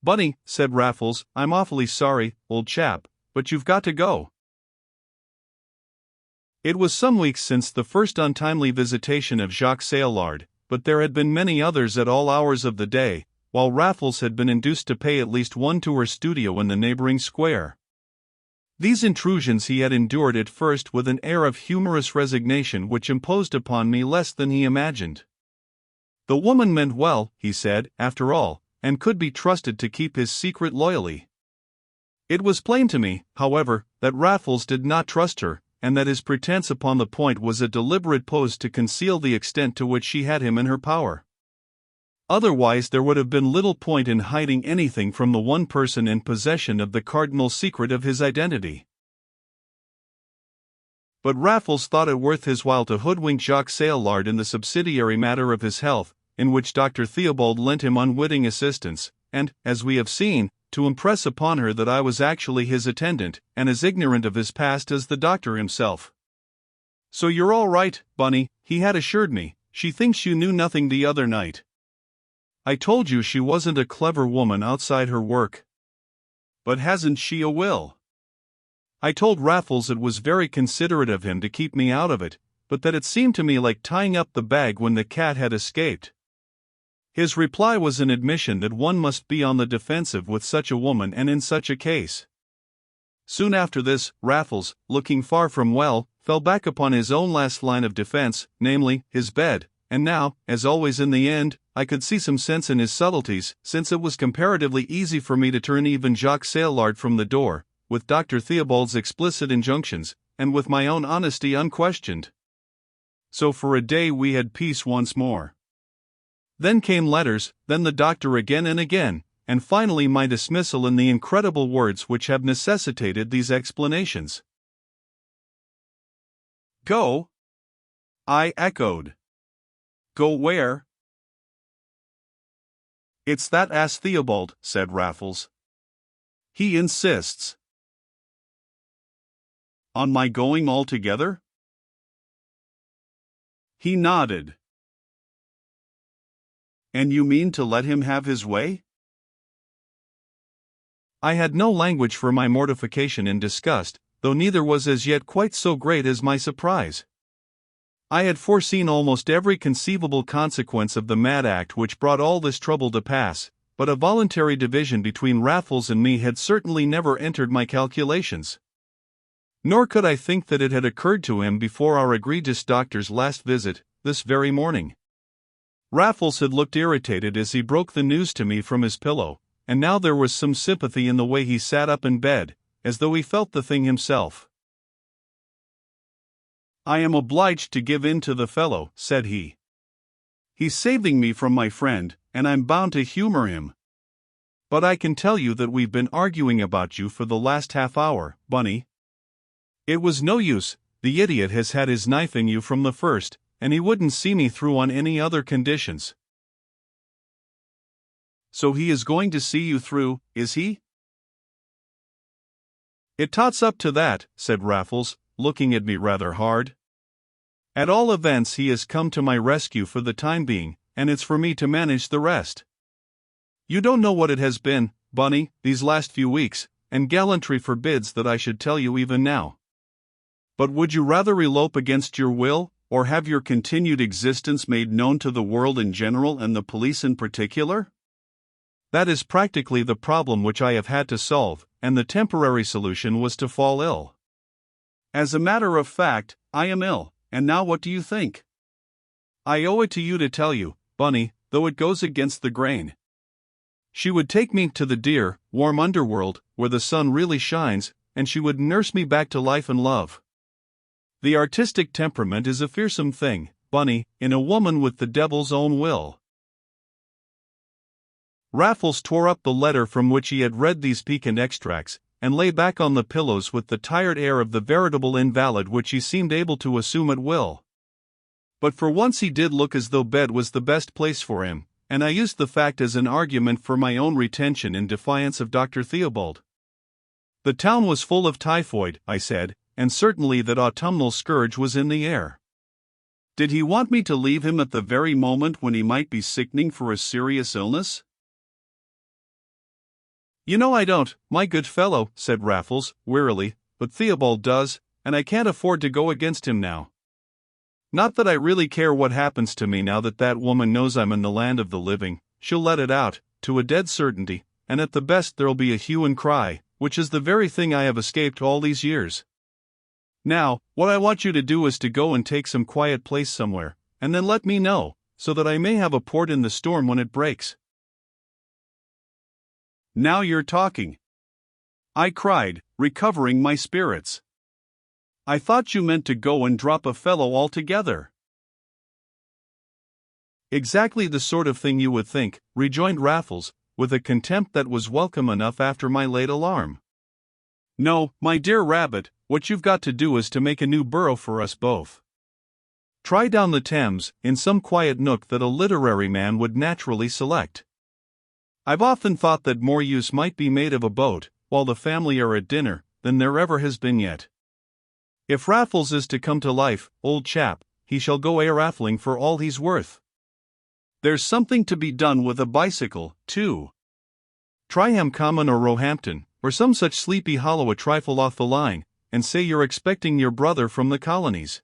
"Bunny," said Raffles, "I'm awfully sorry, old chap, but you've got to go." It was some weeks since the first untimely visitation of Jacques Saillard, but there had been many others at all hours of the day, while Raffles had been induced to pay at least one to her studio in the neighboring square. These intrusions he had endured at first with an air of humorous resignation which imposed upon me less than he imagined. The woman meant well, he said, after all, and could be trusted to keep his secret loyally. It was plain to me, however, that Raffles did not trust her, and that his pretense upon the point was a deliberate pose to conceal the extent to which she had him in her power. Otherwise there would have been little point in hiding anything from the one person in possession of the cardinal secret of his identity. But Raffles thought it worth his while to hoodwink Jacques Saillard in the subsidiary matter of his health, in which Dr. Theobald lent him unwitting assistance, and, as we have seen, to impress upon her that I was actually his attendant, and as ignorant of his past as the doctor himself. "So you're all right, Bunny," he had assured me. "She thinks you knew nothing the other night. I told you she wasn't a clever woman outside her work." "But hasn't she a will?" I told Raffles it was very considerate of him to keep me out of it, but that it seemed to me like tying up the bag when the cat had escaped. His reply was an admission that one must be on the defensive with such a woman and in such a case. Soon after this, Raffles, looking far from well, fell back upon his own last line of defense, namely, his bed, and now, as always in the end, I could see some sense in his subtleties, since it was comparatively easy for me to turn even Jacques Saillard from the door, with Dr. Theobald's explicit injunctions, and with my own honesty unquestioned. So for a day we had peace once more. Then came letters, then the doctor again and again, and finally my dismissal in the incredible words which have necessitated these explanations. "Go?" I echoed. "Go where?" "It's that ass Theobald," said Raffles. "He insists." "On my going altogether?" He nodded. "And you mean to let him have his way?" I had no language for my mortification and disgust, though neither was as yet quite so great as my surprise. I had foreseen almost every conceivable consequence of the mad act which brought all this trouble to pass, but a voluntary division between Raffles and me had certainly never entered my calculations. Nor could I think that it had occurred to him before our egregious doctor's last visit, this very morning. Raffles had looked irritated as he broke the news to me from his pillow, and now there was some sympathy in the way he sat up in bed, as though he felt the thing himself. "I am obliged to give in to the fellow," said he. "He's saving me from my friend, and I'm bound to humor him. But I can tell you that we've been arguing about you for the last half hour, Bunny. It was no use, the idiot has had his knife in you from the first, and he wouldn't see me through on any other conditions." "So he is going to see you through, is he?" "It tots up to that," said Raffles, looking at me rather hard. "At all events he has come to my rescue for the time being, and it's for me to manage the rest. You don't know what it has been, Bunny, these last few weeks, and gallantry forbids that I should tell you even now. But would you rather elope against your will, or have your continued existence made known to the world in general and the police in particular? That is practically the problem which I have had to solve, and the temporary solution was to fall ill. As a matter of fact, I am ill, and now what do you think? I owe it to you to tell you, Bunny, though it goes against the grain. She would take me to the dear, warm underworld, where the sun really shines, and she would nurse me back to life and love. The artistic temperament is a fearsome thing, Bunny, in a woman with the devil's own will." Raffles tore up the letter from which he had read these piquant extracts, and lay back on the pillows with the tired air of the veritable invalid which he seemed able to assume at will. But for once he did look as though bed was the best place for him, and I used the fact as an argument for my own retention in defiance of Dr. Theobald. The town was full of typhoid, I said, and certainly that autumnal scourge was in the air. Did he want me to leave him at the very moment when he might be sickening for a serious illness? You know I don't, my good fellow, said Raffles, wearily, but Theobald does, and I can't afford to go against him now. Not that I really care what happens to me now that that woman knows I'm in the land of the living. She'll let it out, to a dead certainty, and at the best there'll be a hue and cry, which is the very thing I have escaped all these years. Now, what I want you to do is to go and take some quiet place somewhere, and then let me know, so that I may have a port in the storm when it breaks. Now you're talking, I cried, recovering my spirits. I thought you meant to go and drop a fellow altogether. Exactly the sort of thing you would think, rejoined Raffles, with a contempt that was welcome enough after my late alarm. No, my dear rabbit, what you've got to do is to make a new burrow for us both. Try down the Thames, in some quiet nook that a literary man would naturally select. I've often thought that more use might be made of a boat, while the family are at dinner, than there ever has been yet. If Raffles is to come to life, old chap, he shall go a-raffling for all he's worth. There's something to be done with a bicycle, too. Try Ham Common or Roehampton, or some such sleepy hollow a trifle off the line, and say you're expecting your brother from the colonies.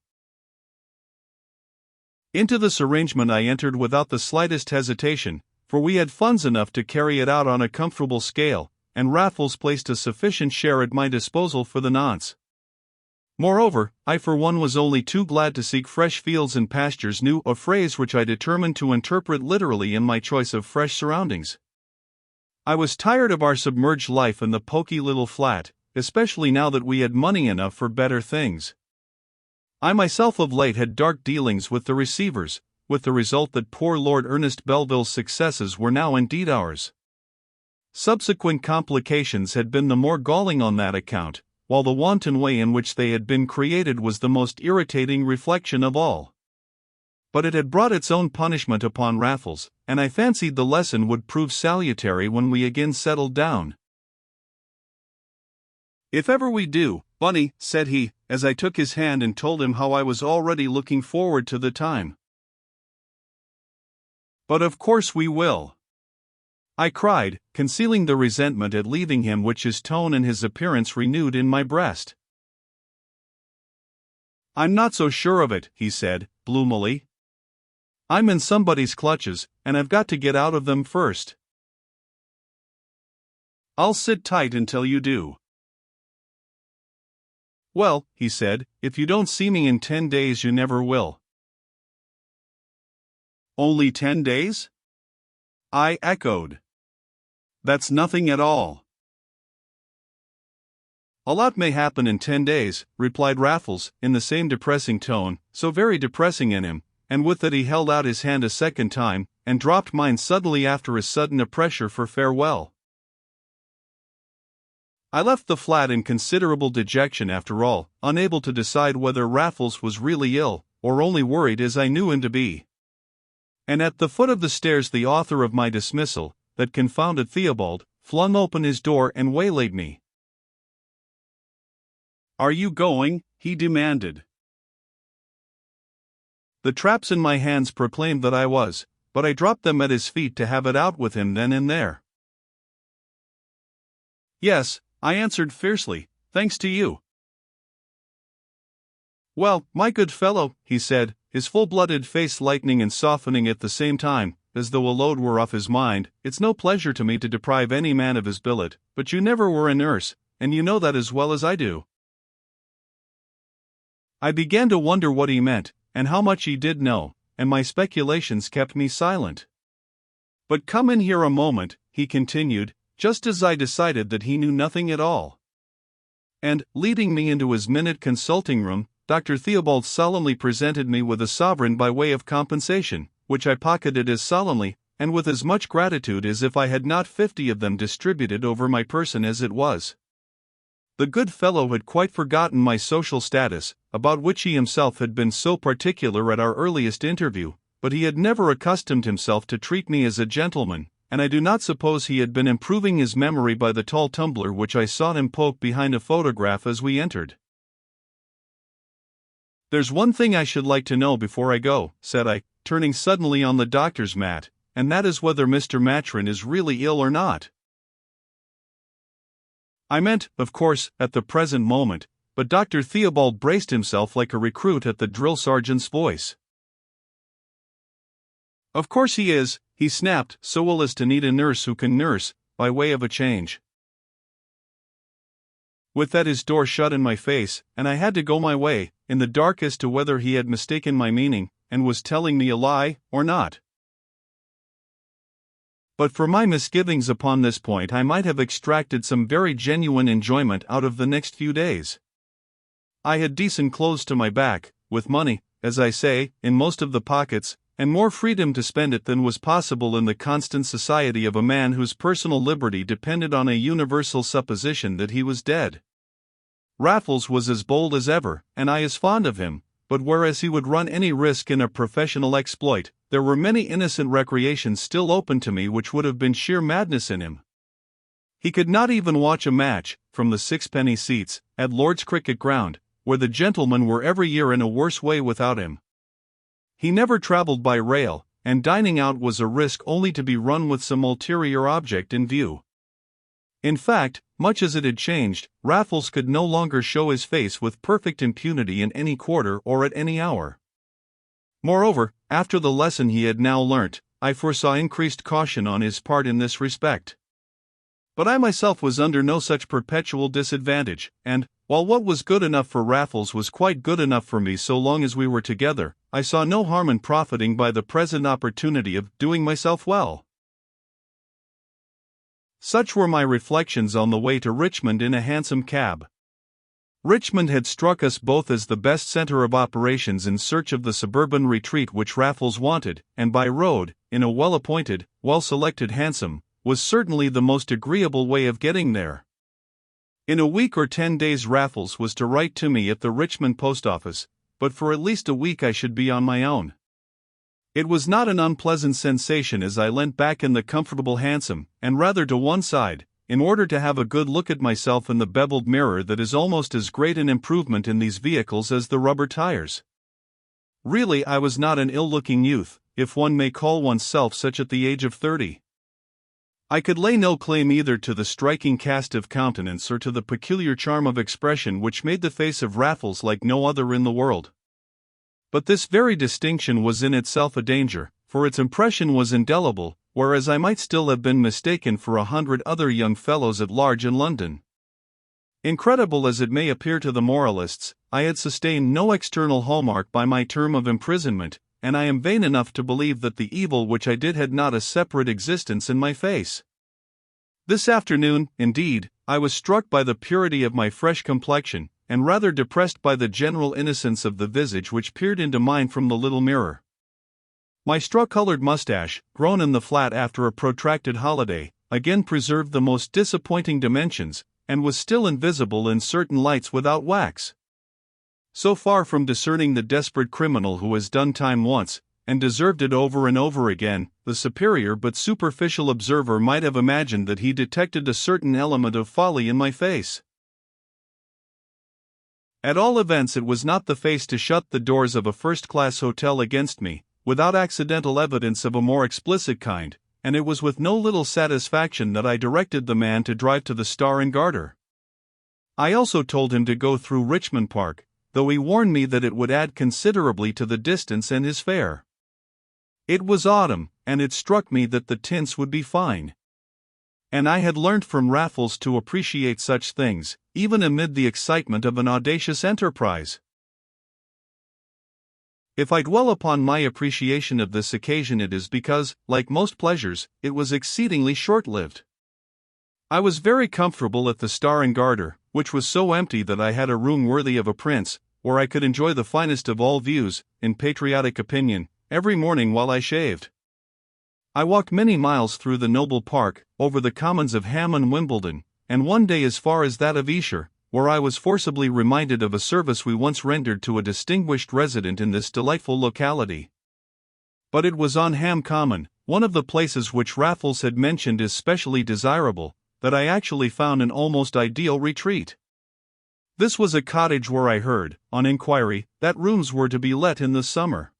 Into this arrangement I entered without the slightest hesitation, for we had funds enough to carry it out on a comfortable scale, and Raffles placed a sufficient share at my disposal for the nonce. Moreover, I for one was only too glad to seek fresh fields and pastures new, a phrase which I determined to interpret literally in my choice of fresh surroundings. I was tired of our submerged life in the poky little flat, especially now that we had money enough for better things. I myself of late had dark dealings with the receivers, with the result that poor Lord Ernest Belville's successes were now indeed ours. Subsequent complications had been the more galling on that account, while the wanton way in which they had been created was the most irritating reflection of all. But it had brought its own punishment upon Raffles, and I fancied the lesson would prove salutary when we again settled down. If ever we do, Bunny, said he, as I took his hand and told him how I was already looking forward to the time. But of course we will, I cried, concealing the resentment at leaving him which his tone and his appearance renewed in my breast. I'm not so sure of it, he said, gloomily. I'm in somebody's clutches, and I've got to get out of them first. I'll sit tight until you do. Well, he said, if you don't see me in 10 days you never will. Only 10 days? I echoed. That's nothing at all. A lot may happen in 10 days, replied Raffles, in the same depressing tone, so very depressing in him, and with that he held out his hand a second time, and dropped mine suddenly after as sudden a pressure for farewell. I left the flat in considerable dejection after all, unable to decide whether Raffles was really ill, or only worried as I knew him to be. And at the foot of the stairs the author of my dismissal, that confounded Theobald, flung open his door and waylaid me. Are you going? He demanded. The traps in my hands proclaimed that I was, but I dropped them at his feet to have it out with him then and there. Yes, I answered fiercely, thanks to you. Well, my good fellow, he said, his full-blooded face lightening and softening at the same time, as though a load were off his mind, it's no pleasure to me to deprive any man of his billet, but you never were a nurse, and you know that as well as I do. I began to wonder what he meant, and how much he did know, and my speculations kept me silent. But come in here a moment, he continued, just as I decided that he knew nothing at all. And, leading me into his minute consulting room, Dr. Theobald solemnly presented me with a sovereign by way of compensation, which I pocketed as solemnly, and with as much gratitude as if I had not 50 of them distributed over my person as it was. The good fellow had quite forgotten my social status, about which he himself had been so particular at our earliest interview, but he had never accustomed himself to treat me as a gentleman, and I do not suppose he had been improving his memory by the tall tumbler which I saw him poke behind a photograph as we entered. There's one thing I should like to know before I go, said I, turning suddenly on the doctor's mat, and that is whether Mr. Matron is really ill or not. I meant, of course, at the present moment, but Dr. Theobald braced himself like a recruit at the drill sergeant's voice. Of course he is, he snapped, so well as to need a nurse who can nurse, by way of a change. With that his door shut in my face, and I had to go my way, in the dark as to whether he had mistaken my meaning, and was telling me a lie, or not. But for my misgivings upon this point I might have extracted some very genuine enjoyment out of the next few days. I had decent clothes to my back, with money, as I say, in most of the pockets, and more freedom to spend it than was possible in the constant society of a man whose personal liberty depended on a universal supposition that he was dead. Raffles was as bold as ever, and I as fond of him, but whereas he would run any risk in a professional exploit, there were many innocent recreations still open to me which would have been sheer madness in him. He could not even watch a match, from the sixpenny seats, at Lord's Cricket Ground, where the gentlemen were every year in a worse way without him. He never travelled by rail, and dining out was a risk only to be run with some ulterior object in view. In fact, much as it had changed, Raffles could no longer show his face with perfect impunity in any quarter or at any hour. Moreover, after the lesson he had now learnt, I foresaw increased caution on his part in this respect. But I myself was under no such perpetual disadvantage, and, while what was good enough for Raffles was quite good enough for me so long as we were together, I saw no harm in profiting by the present opportunity of doing myself well. Such were my reflections on the way to Richmond in a hansom cab. Richmond had struck us both as the best centre of operations in search of the suburban retreat which Raffles wanted, and by road, in a well-appointed, well-selected hansom, was certainly the most agreeable way of getting there. In a week or 10 days Raffles was to write to me at the Richmond post office, but for at least a week I should be on my own. It was not an unpleasant sensation as I leant back in the comfortable hansom, and rather to one side, in order to have a good look at myself in the beveled mirror that is almost as great an improvement in these vehicles as the rubber tires. Really I was not an ill-looking youth, if one may call oneself such at the age of 30. I could lay no claim either to the striking cast of countenance or to the peculiar charm of expression which made the face of Raffles like no other in the world. But this very distinction was in itself a danger, for its impression was indelible, whereas I might still have been mistaken for 100 other young fellows at large in London. Incredible as it may appear to the moralists, I had sustained no external hallmark by my term of imprisonment, and I am vain enough to believe that the evil which I did had not a separate existence in my face. This afternoon, indeed, I was struck by the purity of my fresh complexion, and rather depressed by the general innocence of the visage which peered into mine from the little mirror. My straw-colored mustache, grown in the flat after a protracted holiday, again preserved the most disappointing dimensions, and was still invisible in certain lights without wax. So far from discerning the desperate criminal who has done time once, and deserved it over and over again, the superior but superficial observer might have imagined that he detected a certain element of folly in my face. At all events it was not the face to shut the doors of a first-class hotel against me, without accidental evidence of a more explicit kind, and it was with no little satisfaction that I directed the man to drive to the Star and Garter. I also told him to go through Richmond Park, though he warned me that it would add considerably to the distance and his fare. It was autumn, and it struck me that the tints would be fine. And I had learnt from Raffles to appreciate such things, even amid the excitement of an audacious enterprise. If I dwell upon my appreciation of this occasion it is because, like most pleasures, it was exceedingly short-lived. I was very comfortable at the Star and Garter, which was so empty that I had a room worthy of a prince, where I could enjoy the finest of all views, in patriotic opinion, every morning while I shaved. I walked many miles through the noble park, over the commons of Ham and Wimbledon, and one day as far as that of Esher, where I was forcibly reminded of a service we once rendered to a distinguished resident in this delightful locality. But it was on Ham Common, one of the places which Raffles had mentioned as specially desirable, that I actually found an almost ideal retreat. This was a cottage where I heard, on inquiry, that rooms were to be let in the summer.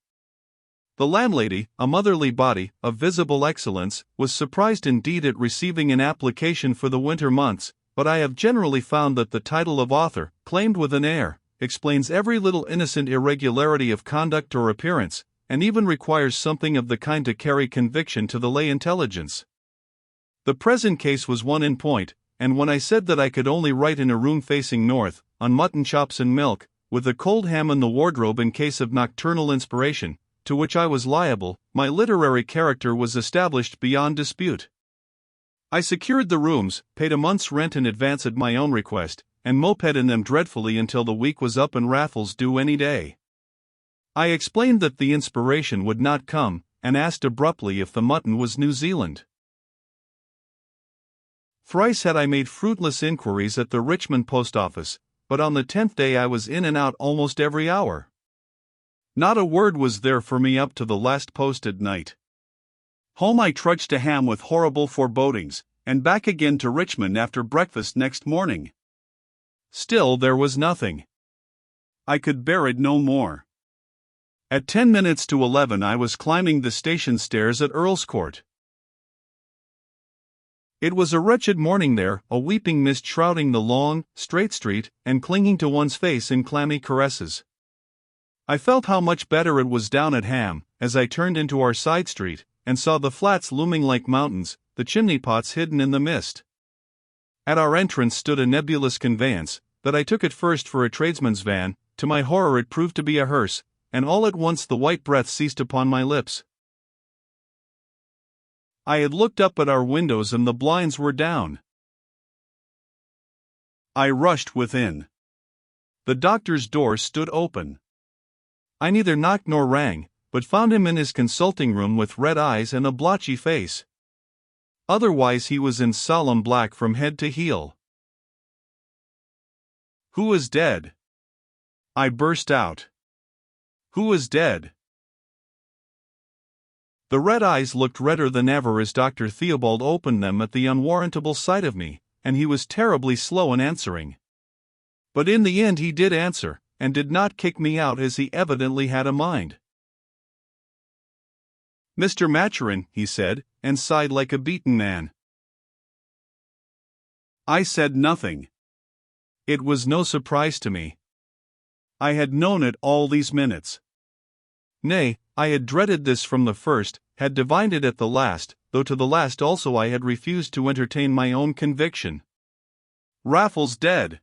The landlady, a motherly body, of visible excellence, was surprised indeed at receiving an application for the winter months, but I have generally found that the title of author, claimed with an air, explains every little innocent irregularity of conduct or appearance, and even requires something of the kind to carry conviction to the lay intelligence. The present case was one in point, and when I said that I could only write in a room facing north, on mutton chops and milk, with a cold ham in the wardrobe in case of nocturnal inspiration, to which I was liable, my literary character was established beyond dispute. I secured the rooms, paid a month's rent in advance at my own request, and moped in them dreadfully until the week was up and Raffles due any day. I explained that the inspiration would not come, and asked abruptly if the mutton was New Zealand. Thrice had I made fruitless inquiries at the Richmond post office, but on the 10th day I was in and out almost every hour. Not a word was there for me up to the last post at night. Home I trudged to Ham with horrible forebodings, and back again to Richmond after breakfast next morning. Still there was nothing. I could bear it no more. At 10 minutes to 11 I was climbing the station stairs at Earl's Court. It was a wretched morning there, a weeping mist shrouding the long, straight street, and clinging to one's face in clammy caresses. I felt how much better it was down at Ham, as I turned into our side street, and saw the flats looming like mountains, the chimney pots hidden in the mist. At our entrance stood a nebulous conveyance, that I took at first for a tradesman's van. To my horror it proved to be a hearse, and all at once the white breath ceased upon my lips. I had looked up at our windows and the blinds were down. I rushed within. The doctor's door stood open. I neither knocked nor rang, but found him in his consulting room with red eyes and a blotchy face. Otherwise he was in solemn black from head to heel. "Who is dead?" I burst out. "Who is dead?" The red eyes looked redder than ever as Dr. Theobald opened them at the unwarrantable sight of me, and he was terribly slow in answering. But in the end he did answer, and did not kick me out as he evidently had a mind. "Mr. Maturin," he said, and sighed like a beaten man. I said nothing. It was no surprise to me. I had known it all these minutes. Nay, I had dreaded this from the first, had divined it at the last, though to the last also I had refused to entertain my own conviction. Raffles dead.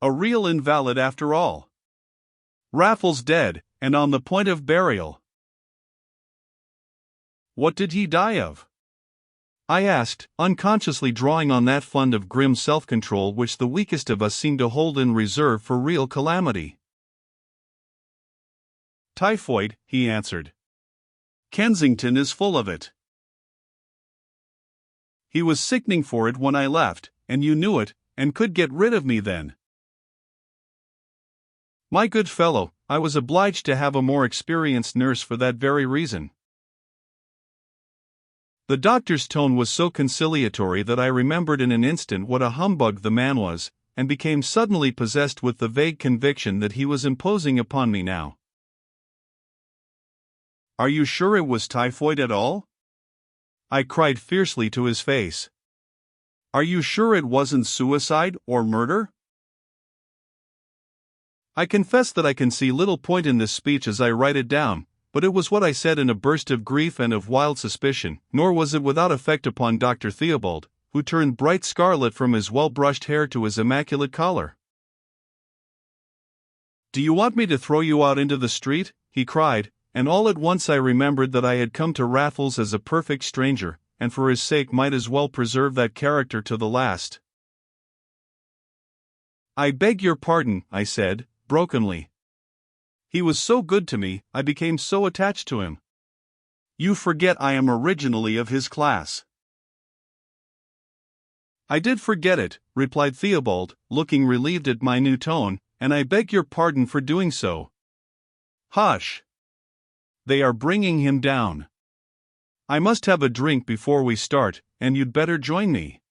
A real invalid after all. Raffles dead, and on the point of burial. What did he die of? I asked, unconsciously drawing on that fund of grim self-control which the weakest of us seem to hold in reserve for real calamity. Typhoid, he answered. Kensington is full of it. He was sickening for it when I left, and you knew it, and could get rid of me then. My good fellow, I was obliged to have a more experienced nurse for that very reason. The doctor's tone was so conciliatory that I remembered in an instant what a humbug the man was, and became suddenly possessed with the vague conviction that he was imposing upon me now. Are you sure it was typhoid at all? I cried fiercely to his face. Are you sure it wasn't suicide or murder? I confess that I can see little point in this speech as I write it down, but it was what I said in a burst of grief and of wild suspicion, nor was it without effect upon Dr. Theobald, who turned bright scarlet from his well-brushed hair to his immaculate collar. Do you want me to throw you out into the street? He cried, and all at once I remembered that I had come to Raffles as a perfect stranger, and for his sake might as well preserve that character to the last. I beg your pardon, I said, brokenly. He was so good to me, I became so attached to him. You forget I am originally of his class. I did forget it, replied Theobald, looking relieved at my new tone, and I beg your pardon for doing so. Hush! They are bringing him down. I must have a drink before we start, and you'd better join me.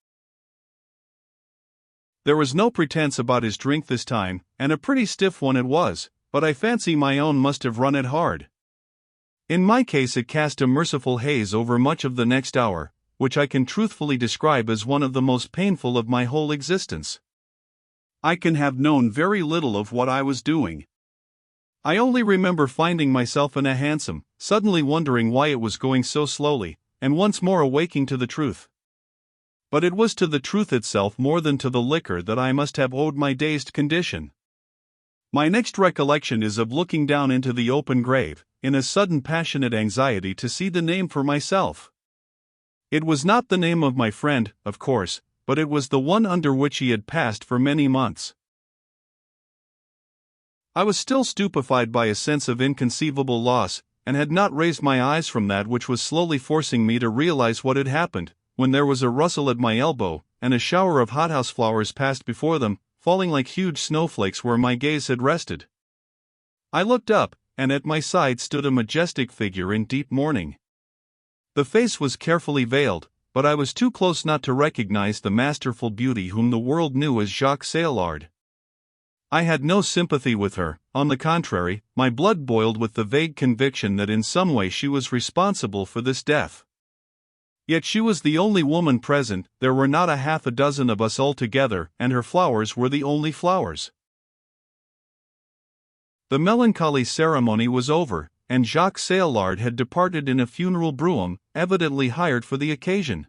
There was no pretense about his drink this time, and a pretty stiff one it was, but I fancy my own must have run it hard. In my case it cast a merciful haze over much of the next hour, which I can truthfully describe as one of the most painful of my whole existence. I can have known very little of what I was doing. I only remember finding myself in a hansom, suddenly wondering why it was going so slowly, and once more awaking to the truth. But it was to the truth itself more than to the liquor that I must have owed my dazed condition. My next recollection is of looking down into the open grave, in a sudden passionate anxiety to see the name for myself. It was not the name of my friend, of course, but it was the one under which he had passed for many months. I was still stupefied by a sense of inconceivable loss, and had not raised my eyes from that which was slowly forcing me to realize what had happened, when there was a rustle at my elbow, and a shower of hothouse flowers passed before them, falling like huge snowflakes where my gaze had rested. I looked up, and at my side stood a majestic figure in deep mourning. The face was carefully veiled, but I was too close not to recognize the masterful beauty whom the world knew as Jacques Saillard. I had no sympathy with her; on the contrary, my blood boiled with the vague conviction that in some way she was responsible for this death. Yet she was the only woman present, there were not a half a dozen of us altogether, and her flowers were the only flowers. The melancholy ceremony was over, and Jacques Saillard had departed in a funeral brougham, evidently hired for the occasion.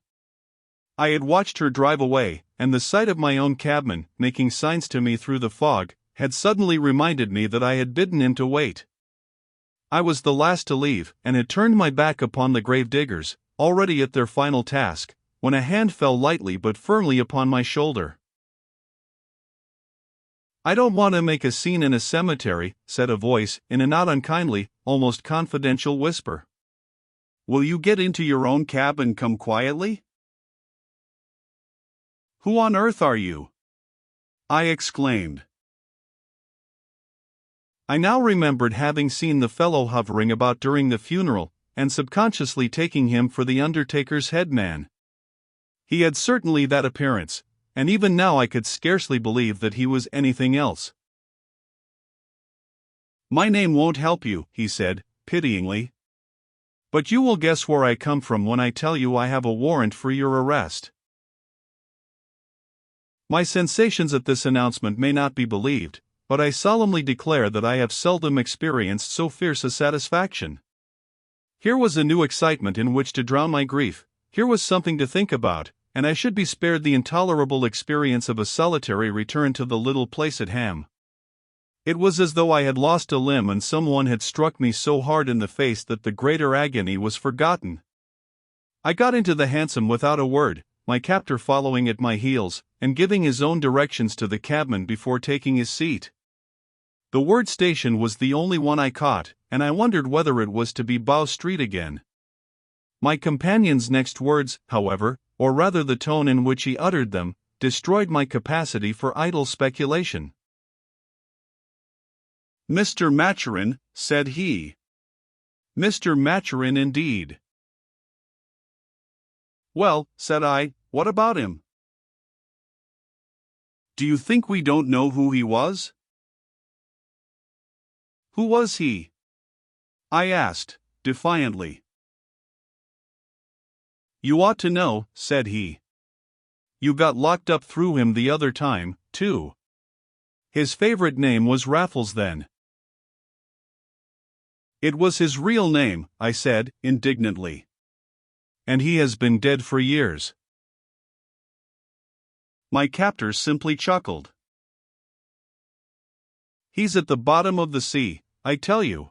I had watched her drive away, and the sight of my own cabman, making signs to me through the fog, had suddenly reminded me that I had bidden him to wait. I was the last to leave, and had turned my back upon the grave diggers, already at their final task, when a hand fell lightly but firmly upon my shoulder. "I don't want to make a scene in a cemetery," said a voice, in a not unkindly, almost confidential whisper. "Will you get into your own cab and come quietly?" "Who on earth are you?" I exclaimed. I now remembered having seen the fellow hovering about during the funeral, and subconsciously taking him for the undertaker's head man. He had certainly that appearance, and even now I could scarcely believe that he was anything else. "My name won't help you," he said, pityingly. "But you will guess where I come from when I tell you I have a warrant for your arrest." My sensations at this announcement may not be believed, but I solemnly declare that I have seldom experienced so fierce a satisfaction. Here was a new excitement in which to drown my grief, here was something to think about, and I should be spared the intolerable experience of a solitary return to the little place at Ham. It was as though I had lost a limb and someone had struck me so hard in the face that the greater agony was forgotten. I got into the hansom without a word, my captor following at my heels, and giving his own directions to the cabman before taking his seat. The word station was the only one I caught, and I wondered whether it was to be Bow Street again. My companion's next words, however, or rather the tone in which he uttered them, destroyed my capacity for idle speculation. "Mr. Maturin," said he. "Mr. Maturin indeed." "Well," said I, "what about him? Do you think we don't know who he was?" "Who was he?" I asked, defiantly. "You ought to know," said he. "You got locked up through him the other time, too. His favorite name was Raffles then." "It was his real name," I said, indignantly. "And he has been dead for years." My captor simply chuckled. "He's at the bottom of the sea, I tell you."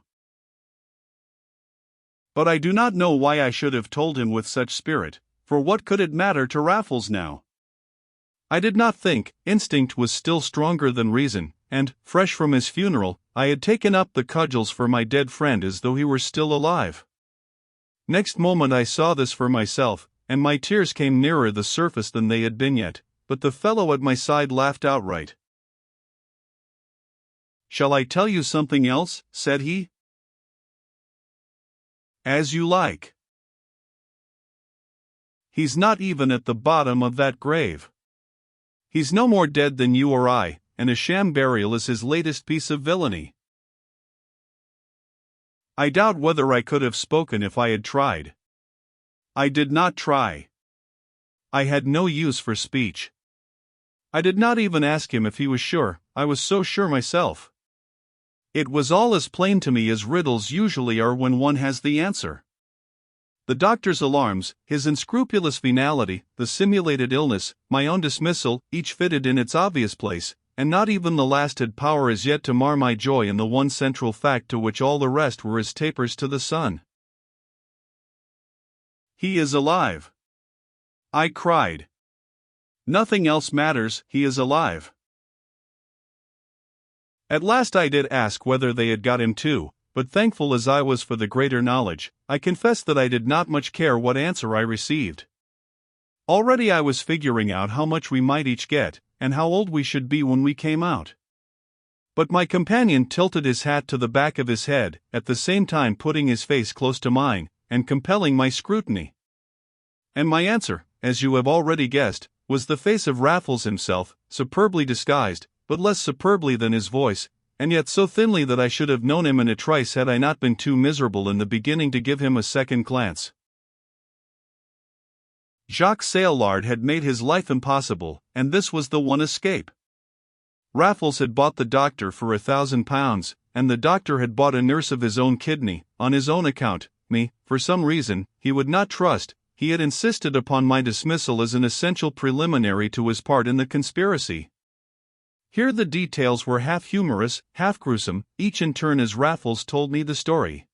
But I do not know why I should have told him with such spirit, for what could it matter to Raffles now? I did not think; instinct was still stronger than reason, and, fresh from his funeral, I had taken up the cudgels for my dead friend as though he were still alive. Next moment I saw this for myself, and my tears came nearer the surface than they had been yet, but the fellow at my side laughed outright. "Shall I tell you something else?" said he. "As you like." "He's not even at the bottom of that grave. He's no more dead than you or I, and a sham burial is his latest piece of villainy." I doubt whether I could have spoken if I had tried. I did not try. I had no use for speech. I did not even ask him if he was sure, I was so sure myself. It was all as plain to me as riddles usually are when one has the answer. The doctor's alarms, his unscrupulous venality, the simulated illness, my own dismissal, each fitted in its obvious place, and not even the last had power as yet to mar my joy in the one central fact to which all the rest were as tapers to the sun. "He is alive!" I cried. "Nothing else matters, he is alive." At last I did ask whether they had got him too, but thankful as I was for the greater knowledge, I confess that I did not much care what answer I received. Already I was figuring out how much we might each get, and how old we should be when we came out. But my companion tilted his hat to the back of his head, at the same time putting his face close to mine, and compelling my scrutiny. And my answer, as you have already guessed, was the face of Raffles himself, superbly disguised, but less superbly than his voice, and yet so thinly that I should have known him in a trice had I not been too miserable in the beginning to give him a second glance. Jacques Saillard had made his life impossible, and this was the one escape. Raffles had bought the doctor for £1,000, and the doctor had bought a nurse of his own kidney, on his own account. Me, for some reason, he would not trust. He had insisted upon my dismissal as an essential preliminary to his part in the conspiracy. Here the details were half humorous, half gruesome, each in turn as Raffles told me the story.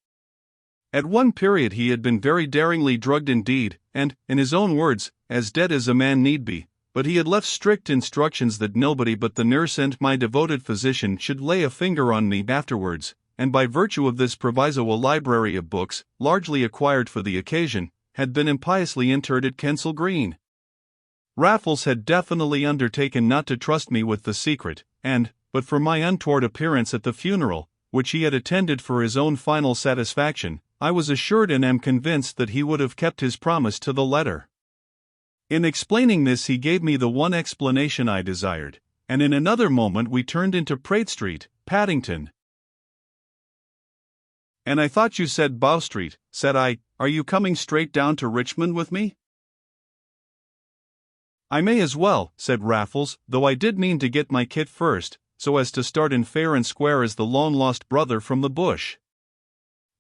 At one period he had been very daringly drugged indeed, and, in his own words, as dead as a man need be, but he had left strict instructions that nobody but the nurse and my devoted physician should lay a finger on me afterwards, and by virtue of this proviso a library of books, largely acquired for the occasion, had been impiously interred at Kensal Green. Raffles had definitely undertaken not to trust me with the secret, and, but for my untoward appearance at the funeral, which he had attended for his own final satisfaction, I was assured and am convinced that he would have kept his promise to the letter. In explaining this he gave me the one explanation I desired, and in another moment we turned into Pratt Street, Paddington. "And I thought you said Bow Street," said I. "Are you coming straight down to Richmond with me?" "I may as well," said Raffles, "though I did mean to get my kit first, so as to start in fair and square as the long-lost brother from the bush.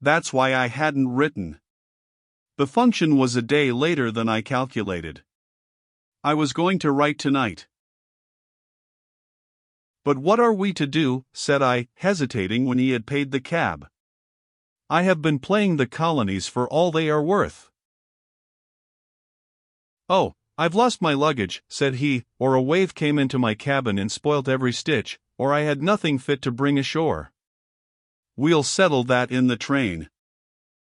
That's why I hadn't written. The function was a day later than I calculated. I was going to write tonight." "But what are we to do?" said I, hesitating when he had paid the cab. "I have been playing the colonies for all they are worth." "Oh, I've lost my luggage," said he, "or a wave came into my cabin and spoilt every stitch, or I had nothing fit to bring ashore." "We'll settle that in the train."